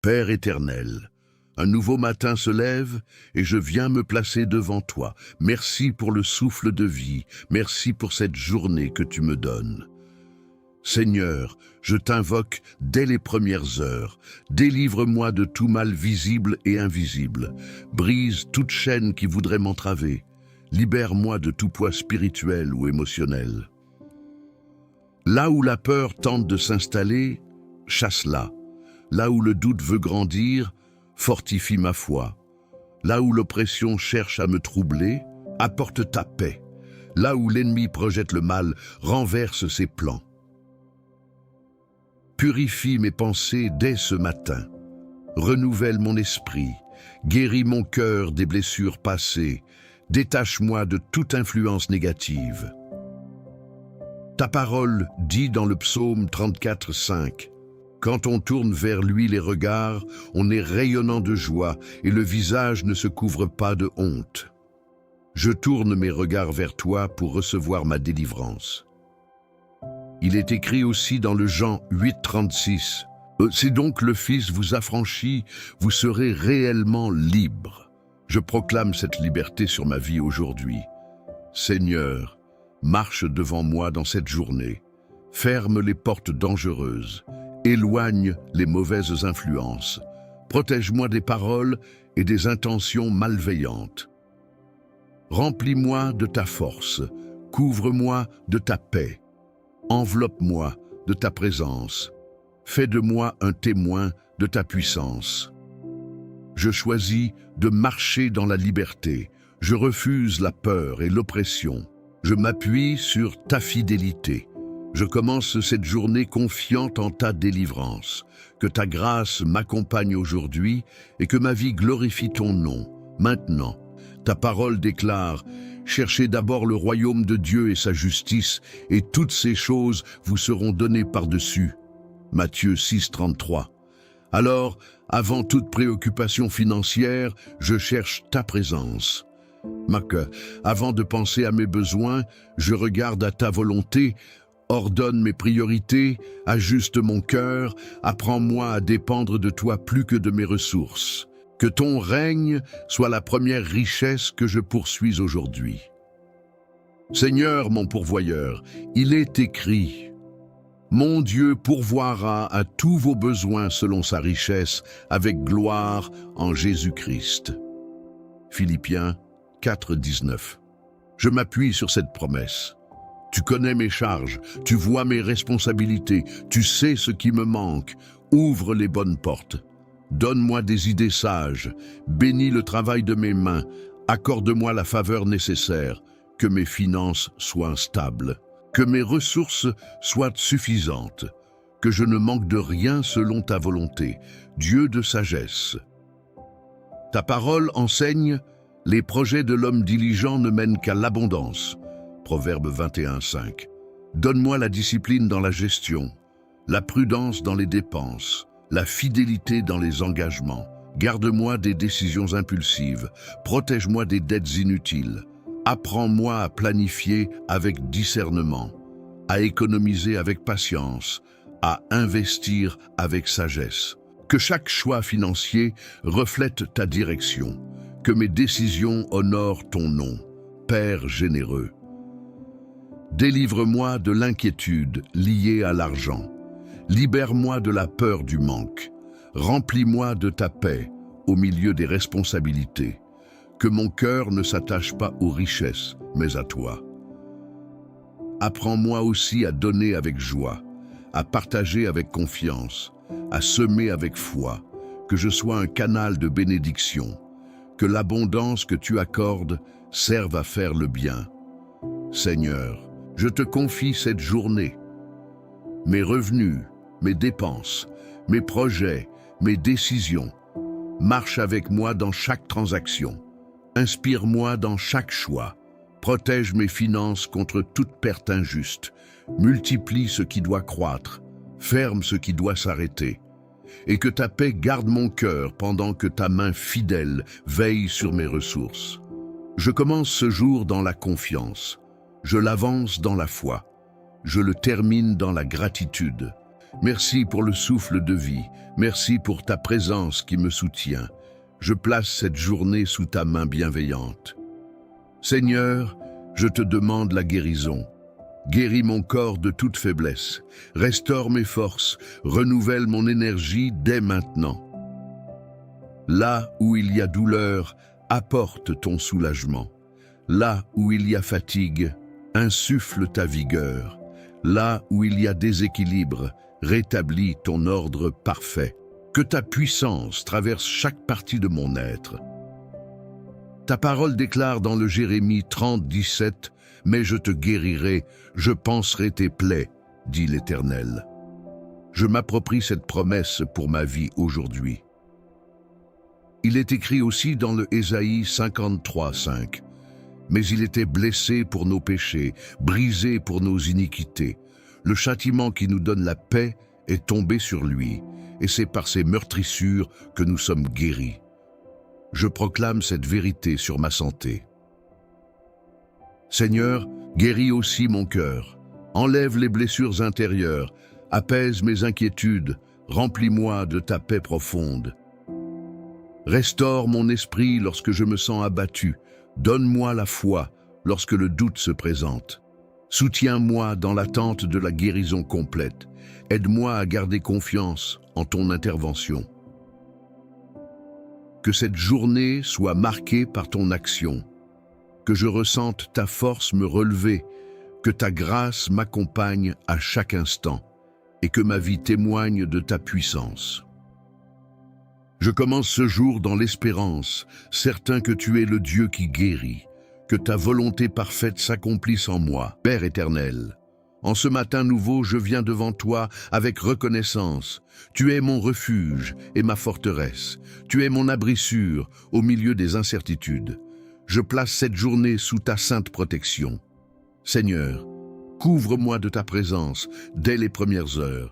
Père éternel, un nouveau matin se lève et je viens me placer devant toi. Merci pour le souffle de vie, merci pour cette journée que tu me donnes. Seigneur, je t'invoque dès les premières heures. Délivre-moi de tout mal visible et invisible. Brise toute chaîne qui voudrait m'entraver. Libère-moi de tout poids spirituel ou émotionnel. Là où la peur tente de s'installer, chasse-la. Là où le doute veut grandir, fortifie ma foi. Là où l'oppression cherche à me troubler, apporte ta paix. Là où l'ennemi projette le mal, renverse ses plans. Purifie mes pensées dès ce matin. Renouvelle mon esprit. Guéris mon cœur des blessures passées. Détache-moi de toute influence négative. Ta parole dit dans le psaume 34:5. Quand on tourne vers lui les regards, on est rayonnant de joie et le visage ne se couvre pas de honte. Je tourne mes regards vers toi pour recevoir ma délivrance. Il est écrit aussi dans le Jean 8:36, « Si donc le Fils vous affranchit, vous serez réellement libre. » Je proclame cette liberté sur ma vie aujourd'hui. Seigneur, marche devant moi dans cette journée. Ferme les portes dangereuses. Éloigne les mauvaises influences. Protège-moi des paroles et des intentions malveillantes. Remplis-moi de ta force. Couvre-moi de ta paix. Enveloppe-moi de ta présence. Fais de moi un témoin de ta puissance. Je choisis de marcher dans la liberté. Je refuse la peur et l'oppression. Je m'appuie sur ta fidélité. Je commence cette journée confiante en ta délivrance. Que ta grâce m'accompagne aujourd'hui et que ma vie glorifie ton nom. Maintenant, ta parole déclare « Cherchez d'abord le royaume de Dieu et sa justice, et toutes ces choses vous seront données par-dessus. » Matthieu 6:33. Alors, avant toute préoccupation financière, je cherche ta présence. Avant de penser à mes besoins, je regarde à ta volonté. Ordonne mes priorités, ajuste mon cœur, apprends-moi à dépendre de toi plus que de mes ressources. Que ton règne soit la première richesse que je poursuis aujourd'hui. Seigneur mon pourvoyeur, il est écrit, « Mon Dieu pourvoira à tous vos besoins selon sa richesse, avec gloire en Jésus-Christ. » Philippiens 4:19. Je m'appuie sur cette promesse. Tu connais mes charges, tu vois mes responsabilités, tu sais ce qui me manque. Ouvre les bonnes portes. Donne-moi des idées sages, bénis le travail de mes mains, accorde-moi la faveur nécessaire, que mes finances soient stables, que mes ressources soient suffisantes, que je ne manque de rien selon ta volonté, Dieu de sagesse. Ta parole enseigne, les projets de l'homme diligent ne mènent qu'à l'abondance. Proverbe 21:5. Donne-moi la discipline dans la gestion, la prudence dans les dépenses, la fidélité dans les engagements. Garde-moi des décisions impulsives, protège-moi des dettes inutiles. Apprends-moi à planifier avec discernement, à économiser avec patience, à investir avec sagesse. Que chaque choix financier reflète ta direction, que mes décisions honorent ton nom, Père généreux. Délivre-moi de l'inquiétude liée à l'argent. Libère-moi de la peur du manque. Remplis-moi de ta paix au milieu des responsabilités. Que mon cœur ne s'attache pas aux richesses, mais à toi. Apprends-moi aussi à donner avec joie, à partager avec confiance, à semer avec foi, que je sois un canal de bénédiction, que l'abondance que tu accordes serve à faire le bien. Seigneur, je te confie cette journée. Mes revenus, mes dépenses, mes projets, mes décisions. Marche avec moi dans chaque transaction. Inspire-moi dans chaque choix. Protège mes finances contre toute perte injuste. Multiplie ce qui doit croître. Ferme ce qui doit s'arrêter. Et que ta paix garde mon cœur pendant que ta main fidèle veille sur mes ressources. Je commence ce jour dans la confiance. Je l'avance dans la foi. Je le termine dans la gratitude. Merci pour le souffle de vie. Merci pour ta présence qui me soutient. Je place cette journée sous ta main bienveillante. Seigneur, je te demande la guérison. Guéris mon corps de toute faiblesse. Restaure mes forces. Renouvelle mon énergie dès maintenant. Là où il y a douleur, apporte ton soulagement. Là où il y a fatigue, insuffle ta vigueur. Là où il y a déséquilibre, rétablis ton ordre parfait. Que ta puissance traverse chaque partie de mon être. Ta parole déclare dans le Jérémie 30, 17, « Mais je te guérirai, je panserai tes plaies, dit l'Éternel. » Je m'approprie cette promesse pour ma vie aujourd'hui. Il est écrit aussi dans le Ésaïe 53, 5, « Mais il était blessé pour nos péchés, brisé pour nos iniquités. Le châtiment qui nous donne la paix est tombé sur lui, et c'est par ses meurtrissures que nous sommes guéris. » Je proclame cette vérité sur ma santé. Seigneur, guéris aussi mon cœur. Enlève les blessures intérieures, apaise mes inquiétudes, remplis-moi de ta paix profonde. Restaure mon esprit lorsque je me sens abattu. Donne-moi la foi lorsque le doute se présente. Soutiens-moi dans l'attente de la guérison complète. Aide-moi à garder confiance en ton intervention. Que cette journée soit marquée par ton action. Que je ressente ta force me relever. Que ta grâce m'accompagne à chaque instant. Et que ma vie témoigne de ta puissance. Je commence ce jour dans l'espérance, certain que tu es le Dieu qui guérit, que ta volonté parfaite s'accomplisse en moi. Père éternel, en ce matin nouveau, je viens devant toi avec reconnaissance. Tu es mon refuge et ma forteresse. Tu es mon abri sûr au milieu des incertitudes. Je place cette journée sous ta sainte protection. Seigneur, couvre-moi de ta présence dès les premières heures.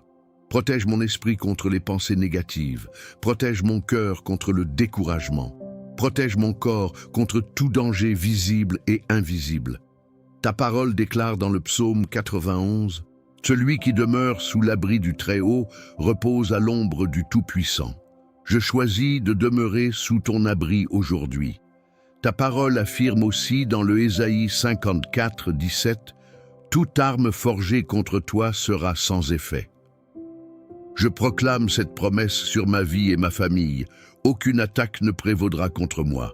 Protège mon esprit contre les pensées négatives. Protège mon cœur contre le découragement. Protège mon corps contre tout danger visible et invisible. Ta parole déclare dans le psaume 91, « Celui qui demeure sous l'abri du Très-Haut repose à l'ombre du Tout-Puissant. Je choisis de demeurer sous ton abri aujourd'hui. » Ta parole affirme aussi dans le Ésaïe 54, 17, « Toute arme forgée contre toi sera sans effet. » Je proclame cette promesse sur ma vie et ma famille. Aucune attaque ne prévaudra contre moi.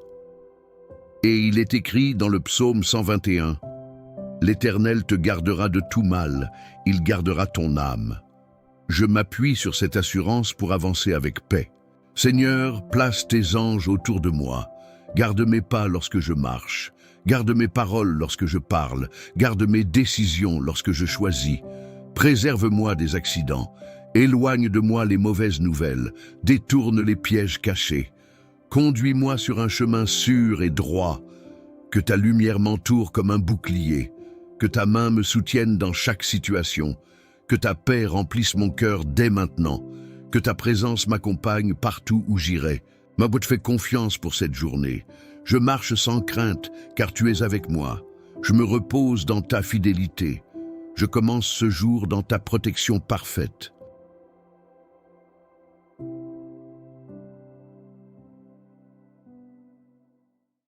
Et il est écrit dans le psaume 121, « L'Éternel te gardera de tout mal, il gardera ton âme. » Je m'appuie sur cette assurance pour avancer avec paix. Seigneur, place tes anges autour de moi. Garde mes pas lorsque je marche. Garde mes paroles lorsque je parle. Garde mes décisions lorsque je choisis. Préserve-moi des accidents. Éloigne de moi les mauvaises nouvelles, détourne les pièges cachés. Conduis-moi sur un chemin sûr et droit. Que ta lumière m'entoure comme un bouclier. Que ta main me soutienne dans chaque situation. Que ta paix remplisse mon cœur dès maintenant. Que ta présence m'accompagne partout où j'irai. Ma te fait confiance pour cette journée. Je marche sans crainte, car tu es avec moi. Je me repose dans ta fidélité. Je commence ce jour dans ta protection parfaite.